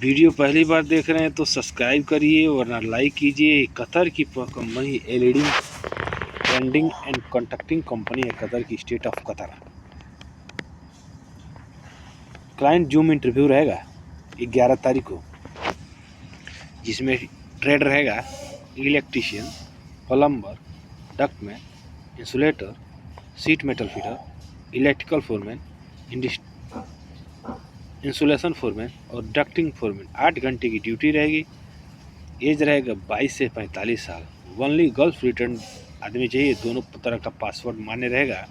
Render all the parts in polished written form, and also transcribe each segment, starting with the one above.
Video पहली बार देख रहे हैं तो सब्सक्राइब करिए वरना लाइक कीजिए। कतर की company LED branding and contracting company है कतर की, state of Qatar. Client zoom interview रहेगा 11 तारीख को, जिसमें ट्रेड रहेगा electrician, plumber, ductman, insulator, sheet metal fitter, electrical foreman, insulation foreman और डक्टिंग फोरमैन। 8 घंटे की ड्यूटी रहेगी। एज रहेगा 22 से 45 साल। ओनली गल्फ रिटर्न आदमी चाहिए। दोनों तरह का पासवर्ड मान्य रहेगा।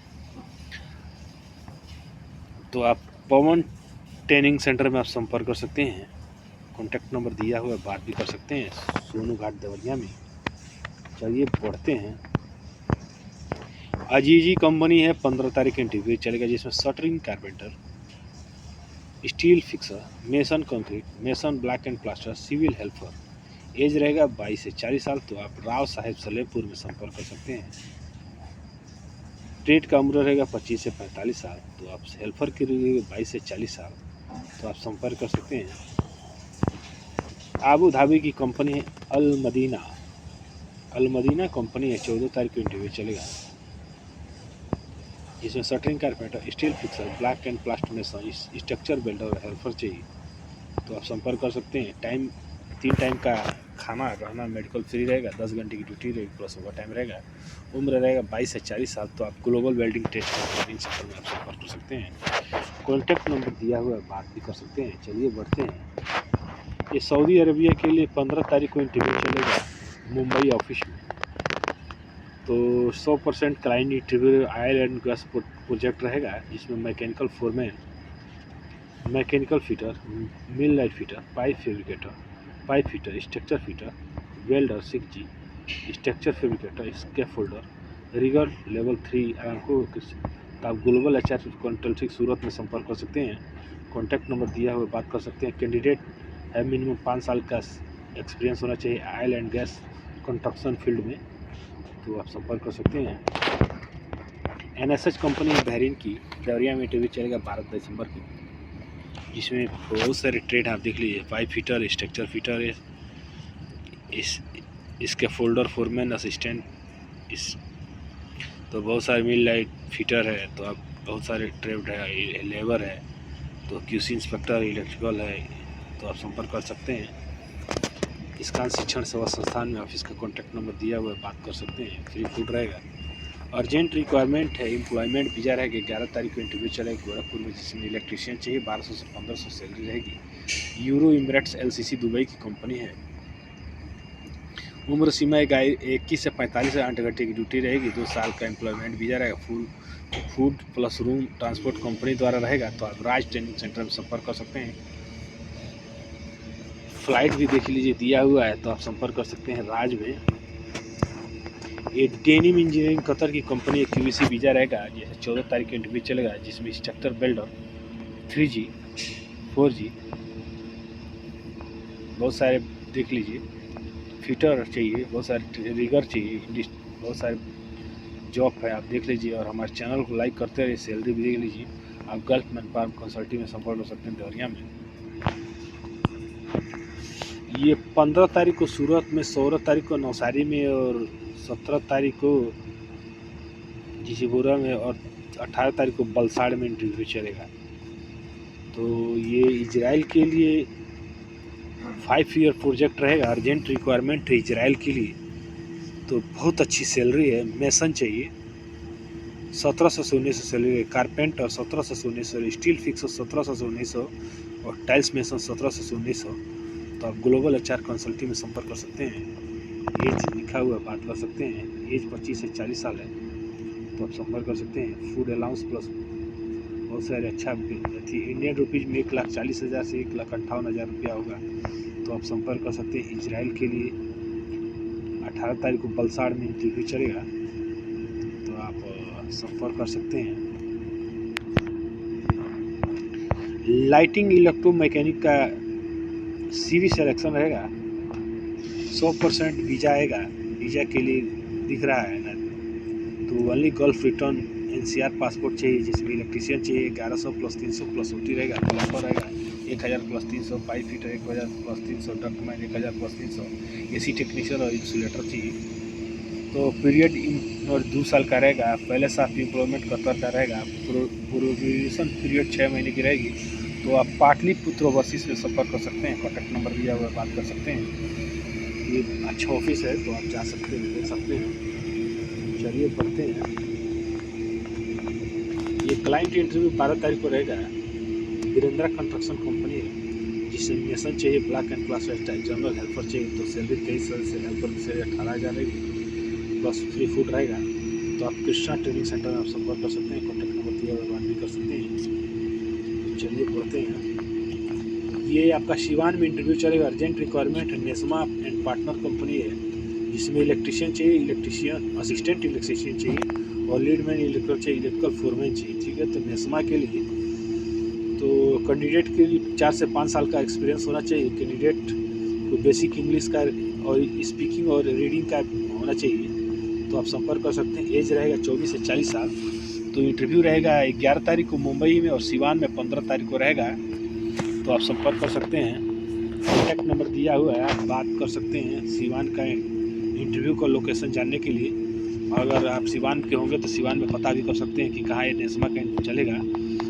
तो आप पवन ट्रेनिंग सेंटर में आप संपर्क कर सकते हैं। कॉन्टैक्ट नंबर दिया हुआ है, बात भी कर सकते हैं। सोनू घाट देवरिया में। चलिए बढ़ते हैं। अजीजी कंपनी है, 15 तारीख इंटरव्यू चलेगा, जिसमें shuttering carpenter, steel fixer, mason concrete, mason block and plaster, civil helper. Age रहेगा 22 से 40 साल। तो आप राव साहेब सलेमपुर में संपर्क कर सकते हैं। ट्रेड का उम्र रहेगा 25 से 45 साल। तो आप हेल्पर के लिए 22 से 40 साल। तो आप संपर्क कर सकते हैं। आबू धाबी की कंपनी है अल मदीना कंपनी है, 14 तारीख को इंटरव्यू चलेगा, जिसमें shuttering carpenter, steel fixer, black and plaster mason, structure builder और हेल्पर चाहिए। तो आप संपर्क कर सकते हैं। टाइम 3 टाइम का खाना, रहना, मेडिकल फ्री रहेगा। 10 घंटे की ड्यूटी रहेगी, प्लस ओवर टाइम रहेगा। उम्र रहेगा 22 से 40 साल। तो आप global welding test training centre में आप संपर्क कर सकते हैं। कॉन्टैक्ट नंबर दिया हुआ है, बात भी कर सकते हैं। चलिए बढ़ते हैं। ये सऊदी अरबिया के लिए 15 तारीख को इंटरव्यू चलेगा मुंबई ऑफिस में। तो 100% client interview oil and gas project रहेगा, जिसमें mechanical foreman, mechanical fitter, millwright fitter, pipe fabricator, pipe fitter, structure fitter, welder 6G, structure fabricator, scaffolder, rigger level 3 Aramco. तो आप ग्लोबल HR कंसल्टिंग सूरत में संपर्क कर सकते हैं। कॉन्टैक्ट नंबर दिया हुआ, बात कर सकते हैं। कैंडिडेट है मिनिमम 5 साल का एक्सपीरियंस होना चाहिए oil and gas construction field में। तो आप संपर्क कर सकते हैं। NSH कंपनी बहरीन की देवरिया में इंटरव्यू चलेगा 12 दिसंबर को, जिसमें बहुत सारे ट्रेड आप देख लीजिए। पाइप फिटर, स्ट्रक्चर फिटर है, इसके फोल्डर फोरमैन, असिस्टेंट, इस तो बहुत सारे मिल लाइट फिटर है। तो आप बहुत सारे ट्रेड है, लेबर है, तो QC इंस्पेक्टर, इलेक्ट्रिकल है। तो आप संपर्क कर सकते हैं। इसका शिक्षण सेवा संस्थान में ऑफिस का कॉन्टैक्ट नंबर दिया हुआ है, बात कर सकते हैं। फ्री फूड रहेगा। अर्जेंट रिक्वायरमेंट है, एम्प्लॉयमेंट वीज़ा रहेगा। 11 तारीख को इंटरव्यू चलेगा गोरखपुर में, जिसमें इलेक्ट्रीशियन चाहिए। 1200 से 1500 सैलरी रहेगी। यूरो इमरेट्स LCC दुबई की कंपनी है। उम्र सीमा 21 से 45 8 घंटे की ड्यूटी रहेगी। 2 साल का एम्प्लॉयमेंट वीज़ा रहेगा। Food plus room transport company द्वारा रहेगा। तो आप राज ट्रेनिंग सेंटर में संपर्क कर सकते हैं। फ्लाइट भी देख लीजिए, दिया हुआ है। तो आप संपर्क कर सकते हैं राज में। ये डेनिम इंजीनियरिंग कतर की कंपनी है, QC वीज़ा रहेगा। जैसे 14 तारीख को इंटरव्यू चलेगा, जिसमें स्ट्रक्चर बिल्डर 3G 4G बहुत सारे देख लीजिए। फिटर चाहिए, बहुत सारे रिगर चाहिए, बहुत सारे जॉब है, आप देख लीजिए। और हमारे चैनल को लाइक करते रहिए, सैलरी भी देख लीजिए। आप गल्फ मैन फार्म कंसल्टिंग में संपर्क कर सकते हैं देवरिया में। ये 15 तारीख को सूरत में, 16 तारीख को नवसारी में और 17 तारीख को जिसीपुरा में और 18 तारीख को बलसाड़ में इंटरव्यू चलेगा। तो ये इजराइल के लिए 5 ईयर प्रोजेक्ट रहेगा। अर्जेंट रिक्वायरमेंट है इजराइल के लिए। तो बहुत अच्छी सैलरी है। मेसन चाहिए, 1700 से 1900 सैलरी है। कारपेंटर 1700 से 1900, स्टील फिक्सर 1700 से 1900 और टाइल्स मेसन 1700 से 1900। तो आप ग्लोबल HR कंसल्टिंग में संपर्क कर सकते हैं। एज लिखा हुआ, बात कर सकते हैं। एज 25 से 40 साल है। तो आप संपर्क कर सकते हैं। फूड अलाउंस प्लस बहुत सारे अच्छा इंडियन रुपीज़ में 1,40,000 से 1,58,000 रुपया होगा। तो आप संपर्क कर सकते हैं। इजराइल के लिए 18 तारीख को बलसाड़ में इंटरव्यू चलेगा। तो आप संपर्क कर सकते हैं। लाइटिंग इलेक्ट्रो मैकेनिक का CV सिलेक्शन रहेगा। 100% वीज़ा आएगा। वीज़ा के लिए दिख रहा है ना। तो only gulf return NCR passport चाहिए, जिसमें इलेक्ट्रीशियन चाहिए। 1100 प्लस 300 प्लस OT रहेगा। प्लम्बर रहेगा 1000 plus 300, pipe fitter 1000 plus 300, ductman 1000 plus 300, AC technician और इंसुलेटर चाहिए। तो पीरियड और 2 साल का रहेगा। पहले से आप एम्प्लॉयमेंट कतर का रहेगा। प्रोविजन पीरियड 6 महीने की रहेगी। तो आप पाटलिपुत्र ओवरसीज में संपर्क कर सकते हैं। कॉन्टैक्ट नंबर दिया हुआ है, बात कर सकते हैं। ये अच्छा ऑफिस है, तो आप जा सकते हैं, देख सकते हैं। चलिए पढ़ते हैं। ये क्लाइंट इंटरव्यू 12 तारीख को रहेगा। वीरेंद्रा कंस्ट्रक्शन कंपनी है, जिसमें चाहिए black and class style, general helper चाहिए। तो सैलरी 23,000 से, हेल्पर की सैलरी 18,000 रहेगी, प्लस फ्री फूड रहेगा। तो आप कृष्णा ट्रेनिंग सेंटर में आप संपर्क कर सकते हैं। कॉन्टैक्ट नंबर दिया हुआ, बात भी कर सकते हैं। चलिए पढ़ते हैं। ये आपका सिवान में इंटरव्यू चलेगा। अर्जेंट रिक्वायरमेंट है, नेस्मा एंड पार्टनर कंपनी है, जिसमें इलेक्ट्रीशियन चाहिए, इलेक्ट्रीशियन असिस्टेंट इलेक्ट्रीशियन चाहिए और लीडमैन इलेक्ट्रिकल चाहिए, इलेक्ट्रिकल फोरमैन चाहिए। ठीक है, तो नेस्मा के लिए तो कैंडिडेट के लिए 4 से 5 साल का एक्सपीरियंस होना चाहिए। कैंडिडेट को बेसिक इंग्लिश का और स्पीकिंग और रीडिंग का होना चाहिए। तो आप संपर्क कर सकते हैं। एज रहेगा 24 से 40 साल। तो इंटरव्यू रहेगा 11 तारीख को मुंबई में और सिवान में 15 तारीख को रहेगा। तो आप संपर्क कर सकते हैं। कॉन्टैक्ट नंबर दिया हुआ है, आप बात कर सकते हैं। सिवान का इंटरव्यू का लोकेशन जानने के लिए, अगर आप सिवान के होंगे तो सिवान में पता भी कर सकते हैं कि कहाँ ये नेस्मा का चलेगा।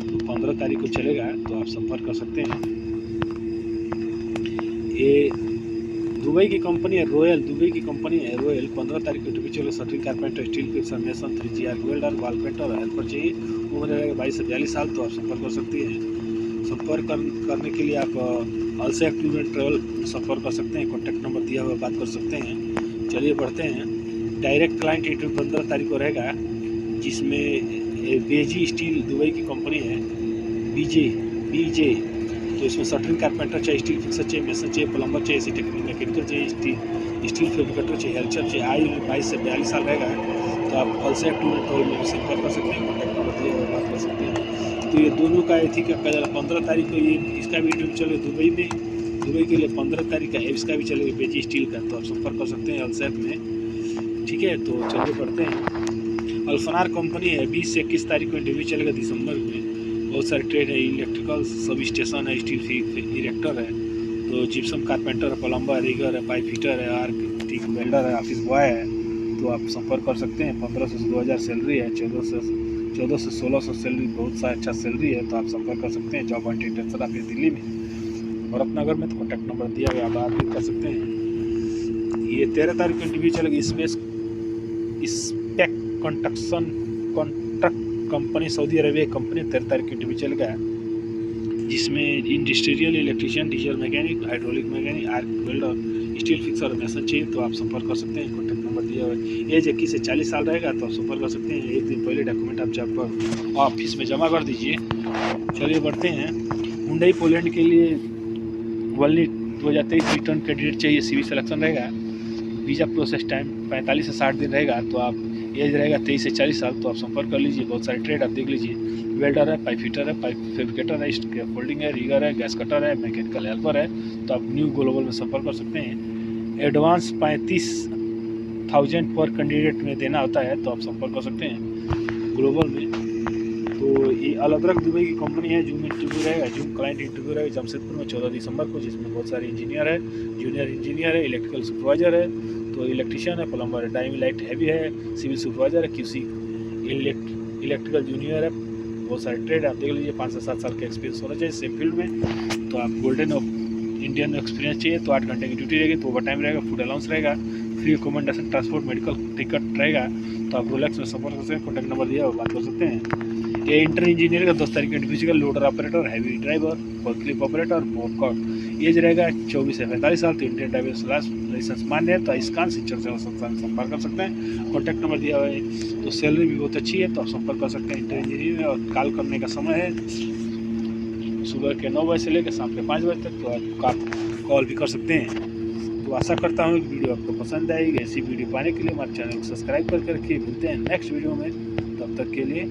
तो 15 तारीख को चलेगा, तो आप संपर्क कर सकते हैं। ये दुबई की कंपनी है, रॉयल दुबई की कंपनी है रॉयल। 15 तारीख को इंटरव्यू चलेगा। Shuttering carpenter, steel fixer, mason, 3GR welder, wall painter, helper चाहिए। उम्र रहेगा 22 से 42 साल। तो आप संपर्क कर सकते हैं। संपर्क करने के लिए आप अल्सेफ टूर एंड ट्रेवल संपर्क कर सकते हैं। कॉन्टैक्ट नंबर दिया हुआ, बात कर सकते हैं। चलिए बढ़ते हैं। डायरेक्ट क्लाइंट इंटरव्यू 15 तारीख को रहेगा, जिसमें बेजी स्टील दुबई की कंपनी है, बीजे। तो इसमें सटरिंग कारपेंटर चाहिए, स्टील फिक्सर चाहिए, मेसन चाहिए, प्लम्बर चाहिए, एसी मैकेनिकल चाहिए, स्टील फैब्रिकेटर चाहिए, हेल्पर चाहिए। आयु 22 से 42 साल रहेगा। तो आप अल्सेफ टूर एंड ट्रेवल में संपर्क कर सकते हैं। कॉन्टैक्ट नंबर दिया हुआ, बात कर सकते हैं। तो ये दोनों का एथी का 15 तारीख को ये इसका भी इंटरव्यू चलेगा दुबई में। दुबई के लिए 15 तारीख का इसका भी चलेगा, बेजी स्टील का। तो आप संपर्क कर सकते हैं अल्सेफ में। ठीक है, तो चलिए पढ़ते हैं। अल्फनार कंपनी है, 20 से 21 तारीख को इंटरव्यू चलेगा दिसंबर में। बहुत सारे ट्रेड है, इलेक्ट्रिकल सब स्टेशन है, स्टील इरेक्टर है, तो जिप्सम कारपेंटर है, प्लम्बर, रिगर है, पाइप फिटर है, आर्किटेक्ट वेल्डर है, ऑफिस बॉय है। तो आप संपर्क कर सकते हैं। 1500 से 2000 सैलरी है, 1400 से 1600 सैलरी, बहुत सा अच्छा सैलरी है। तो आप संपर्क कर सकते हैं। जॉब इंटेंशन आप दिल्ली में, भरतनगर में। तो कॉन्टैक्ट नंबर दिया गया, बात भी कर सकते हैं। ये 13 तारीख को इंटरव्यू चलेगी। Spec contract company, Saudi Arabia company, 13 तारीख को इंटरव्यू चलेगा, जिसमें industrial electrician, diesel mechanic, hydraulic mechanic, arc welder, steel fixer और मेसन चाहिए। तो आप संपर्क कर सकते हैं। कॉन्टैक्ट नंबर दिया हुआ है। एज 21 से 40 साल रहेगा। तो आप संपर्क कर सकते हैं। एक दिन पहले डॉक्यूमेंट आप जब ऑफिस में जमा कर दीजिए। चलिए बढ़ते हैं। हुंडई पोलैंड के लिए वल्ली 2023 रिटर्न कैंडिडेट चाहिए। CV सिलेक्शन रहेगा। वीज़ा प्रोसेस टाइम 45 से 60 दिन रहेगा। तो आप एज रहेगा 23 से 40 साल। तो आप संपर्क कर लीजिए। बहुत सारे ट्रेड आप देख लीजिए। वेल्डर है, पाइप फिटर है, पाइप फैब्रिकेटर है, फोल्डिंग है, रिगर है, गैस कटर है, मैकेनिकल हेल्पर है। तो आप न्यू ग्लोबल में संपर्क कर सकते हैं। एडवांस 35,000 पर कैंडिडेट में देना होता है। तो आप संपर्क कर सकते हैं ग्लोबल में। तो ये अलअदरक दुबई की कंपनी है। जूम इंटरव्यू रहेगा, जूम क्लाइंट इंटरव्यू रहेगा जमशेदपुर में 14 दिसंबर को, जिसमें बहुत सारे इंजीनियर है, जूनियर इंजीनियर है, इलेक्ट्रिकल सुपरवाइजर है, तो इलेक्ट्रीशियन है, प्लम्बर है, डाइंग लाइट हैवी है, सिविल सुपरवाइजर है, QC इलेक्ट्रिकल जूनियर है। बहुत सारे ट्रेड आप देख लीजिए। 5 से 7 साल का एक्सपीरियंस होना चाहिए सेम फील्ड में। तो आप गोल्डन इंडियन एक्सपीरियंस चाहिए। तो 8 घंटे की ड्यूटी रहेगी। तो ओवर टाइम रहेगा, फूड अलाउंस रहेगा, free accommodation, transport, medical ticket रहेगा। तो आप रोलेक्स में संपर्क कर सकते हैं। कॉन्टैक्ट नंबर दिया, बात कर सकते हैं। ये इंटर इंजीनियर का 10 तारीख का interview, loader operator, heavy driver, forklift operator, board. Age रहेगा 24 से 45 साल। तो इंडियन ड्राइविंग लाइसेंस मान्य है। तो आइस्कान शिक्षण सेवा संस्थान संपर्क कर सकते हैं। कॉन्टैक्ट नंबर दिया हुआ है। तो सैलरी भी बहुत अच्छी है। तो आप संपर्क कर सकते हैं इंटर इंजीनियर में। और कॉल करने का समय है सुबह के 9 बजे से लेकर शाम के 5 बजे तक। तो आप कॉल भी कर सकते हैं। तो आशा करता हूँ कि वीडियो आपको पसंद आएगी। ऐसी वीडियो पाने के लिए हमारे चैनल को सब्सक्राइब करके रखिए। मिलते हैं नेक्स्ट वीडियो में, तब तक के लिए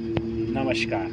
नमस्कार।